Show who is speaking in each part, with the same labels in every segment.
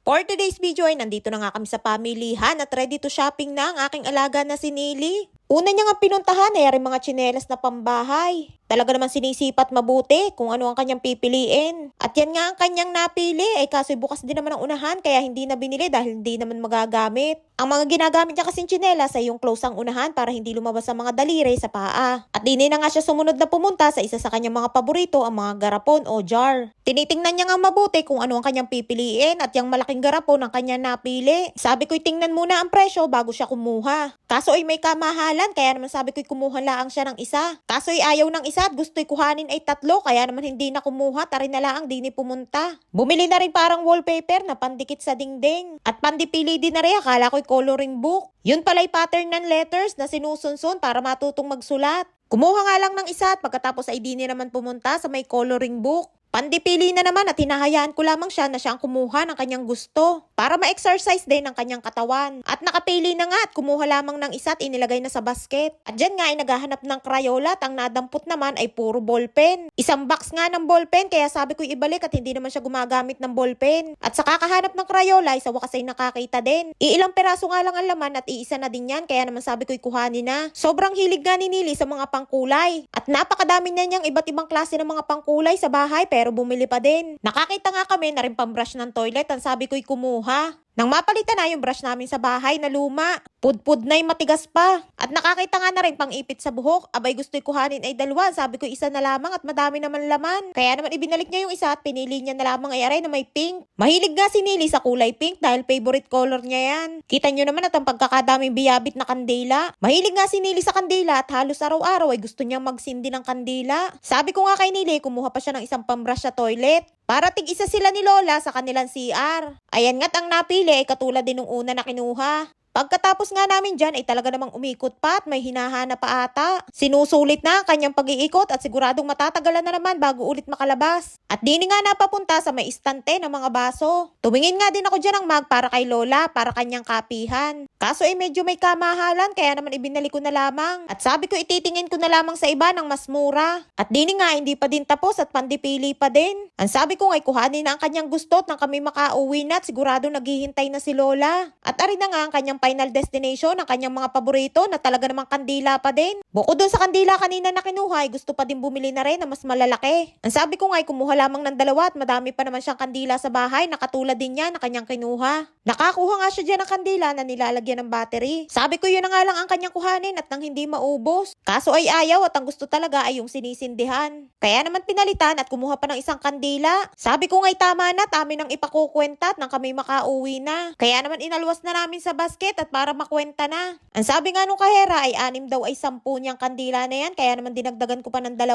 Speaker 1: For today's video ay nandito na nga kami sa pamilihan at ready to shopping na ang aking alaga na si Nili. Una niya nga pinuntahan ay rin mga tsinelas na pambahay. Talaga naman sinisipat mabuti kung ano ang kanyang pipiliin. At yan nga ang kanyang napili ay kaso bukas din naman ang unahan kaya hindi na binili dahil hindi naman magagamit. Ang mga ginagamit niya kasing tsinelas ay yung close ang unahan para hindi lumabas ang mga daliri sa paa. At di na nga siya sumunod na pumunta sa isa sa kanyang mga paborito, ang mga garapon o jar. Tinitingnan niya nga mabuti kung ano ang kanyang pipiliin at yung malaking garapon ang kanyang napili. Sabi ko'y tingnan muna ang presyo bago siya kumuha. Kaso ay may kamahalan kaya naman sabi ko'y kumuha lang siya ng isa. Kaso ay ayaw ng isa at gusto'y kuhanin ay tatlo kaya naman hindi na kumuha, tarin na lang di ni pumunta. Bumili na rin parang wallpaper na pandikit sa dingding. At pandipili din na rin, akala ko'y coloring book. Yun pala'y pattern ng letters na sinusunsun para matutong magsulat. Kumuha nga lang ng isa at pagkatapos ay di niya naman pumunta sa may coloring book. Pandipili na naman at hinahayaan ko lamang siya na siya ang kumuha ng kanyang gusto para ma-exercise din ang kanyang katawan. At nakapili na nga at kumuha lamang ng isa at inilagay na sa basket. At dyan nga ay naghahanap ng Crayola at ang nadampot naman ay puro ballpen. Isang box nga ng ballpen kaya sabi ko ibalik at hindi naman siya gumagamit ng ballpen. At sa kakahanap ng Crayola ay sa wakas ay nakakita din. Iilang peraso nga lang ang laman at iisa na din yan kaya naman sabi ko kuhanin na. Sobrang hilig nga ni Nili sa mga pangkulay. At napakadami na niyang iba't ibang klase ng mga pangkulay sa bahay pero bumili pa din. Nakakita nga kami na rin pambrush ng toilet ang sabi ko'y kumuha. Nang mapalitan na yung brush namin sa bahay na luma, pudpud na'y matigas pa. At nakakita nga na rin pang ipit sa buhok, abay gusto'y kuhanin ay dalawa, sabi ko isa na lamang at madami naman laman. Kaya naman ibinalik niya yung isa at pinili niya na lamang ay aray na may pink. Mahilig nga si Nili sa kulay pink dahil favorite color niya yan. Kita nyo naman at ang pagkakadaming biyabit na kandila. Mahilig nga si Nili sa kandila at halos araw-araw ay gusto niyang magsindi ng kandila. Sabi ko nga kay Nili, kumuha pa siya ng isang pambrush sa toilet. Para tig-isa sila ni Lola sa kanilang CR. Ayan nga't ang napili ay katulad din nung una na kinuha. Pagkatapos nga namin dyan ay talaga namang umikot pa at may hinahanap pa ata. Sinusulit na ang kanyang pag-iikot at siguradong matatagalan na naman bago ulit makalabas. At di nga napapunta sa may istante ng mga baso. Tumingin nga din ako dyan ng mug para kay Lola, para kanyang kapihan. Kaso ay medyo may kamahalan kaya naman ibinalik ko na lamang. At sabi ko ititingin ko na lamang sa iba ng mas mura. At di nga hindi pa din tapos at pandipili pa din. Ang sabi ko nga'y kuhanin na ang kanyang gusto at nang kami makauwi na at sigurado naghihintay na si Lola. At arin na nga ang kanyang final destination, ang kanyang mga paborito na talaga namang kandila pa din. Bukod doon sa kandila kanina na kinuha ay gusto pa din bumili na rin na mas malalaki. Ang sabi ko nga'y kumuha lamang ng dalawa at madami pa naman siyang kandila sa bahay na katulad din niya na kanyang kinuha. Nakakuha nga siya dyan ng kandila na nilalagyan ng battery. Sabi ko yun na nga lang ang kanyang kuhanin at nang hindi maubos. Kaso ay ayaw at ang gusto talaga ay yung sinisindihan. Kaya naman pinalitan at kumuha pa ng isang kandila. Sabi ko nga'y tama na at amin ang ipakukwenta at nang kami makauwi na. Kaya naman inalwas na namin sa basket at para makwenta na. Ang sabi nga nung kahera ay 6 daw ay 10 niyang kandila na yan kaya naman dinagdagan ko pa ng 2.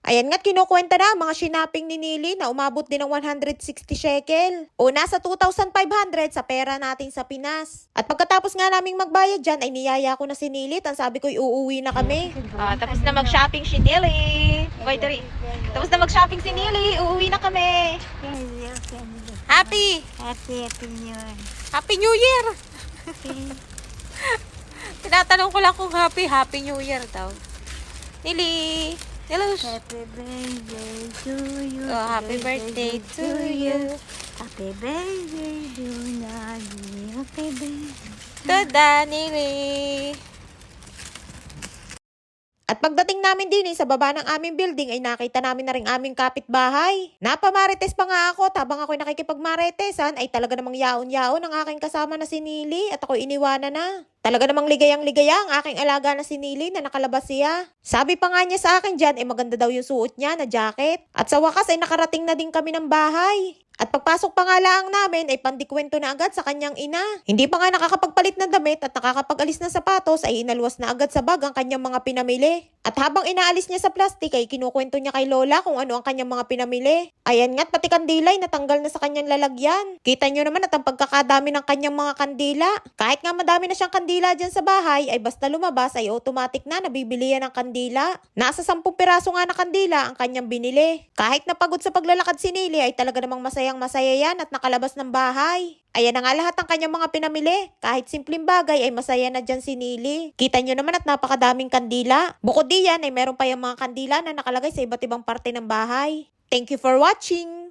Speaker 1: Ayan nga't kinukwenta na mga shinaping ni Nili na umabot din ng 160 shekel. O nasa 2,500 sa pera natin sa Pinas. At pagkatapos nga naming magbayad dyan ay niyaya ko na si Nili at sabi ko'y uuwi na kami. Tapos na mag-shopping si Nili. Tapos na mag-shopping si Nili, uuwi na kami. Happy! Happy New Year! Tinatanong ko lang kung Happy New Year daw. Nili! Hello!
Speaker 2: Happy birthday to you.
Speaker 1: Oh, happy birthday to you.
Speaker 2: Happy birthday to Nagi. Happy birthday.
Speaker 1: Tada, Nili! At pagdating namin din sa baba ng aming building ay nakita namin na rin aming kapitbahay. Napamarites pa nga ako at habang ako'y nakikipagmaritesan ay talaga namang yaon-yaon ang aking kasama na si Nili at ako'y iniwanan na. Talaga namang ligayang-ligaya ang aking alaga na si Nili na nakalabas siya. Sabi pa nga niya sa akin dyan ay maganda daw yung suot niya na jacket. At sa wakas ay nakarating na din kami ng bahay. At pagpasok pa nga lang namin ay pandikwento na agad sa kanyang ina. Hindi pa nga nakakapagpalit ng damit at nakakapag-alis ng sapatos ay inalwas na agad sa bag ang kanyang mga pinamili. At habang inaalis niya sa plastic ay kinukwento niya kay Lola kung ano ang kanyang mga pinamili. Ayan nga't pati kandila ay natanggal na sa kanyang lalagyan. Kita nyo naman at ang pagkakadami ng kanyang mga kandila. Kahit nga madami na siyang kandila dyan sa bahay ay basta lumabas ay automatic na nabibili yan ng kandila. Nasa 10 piraso nga na kandila ang kanyang binili. Kahit napagod sa paglalakad si Nili ay talaga namang masaya yan at nakalabas ng bahay. Ayan na nga lahat ng kanyang mga pinamili. Kahit simpleng bagay ay masaya na dyan si Nili. Kita nyo naman at napakadaming kandila. Bukod diyan ay meron pa yung mga kandila na nakalagay sa iba't ibang parte ng bahay. Thank you for watching!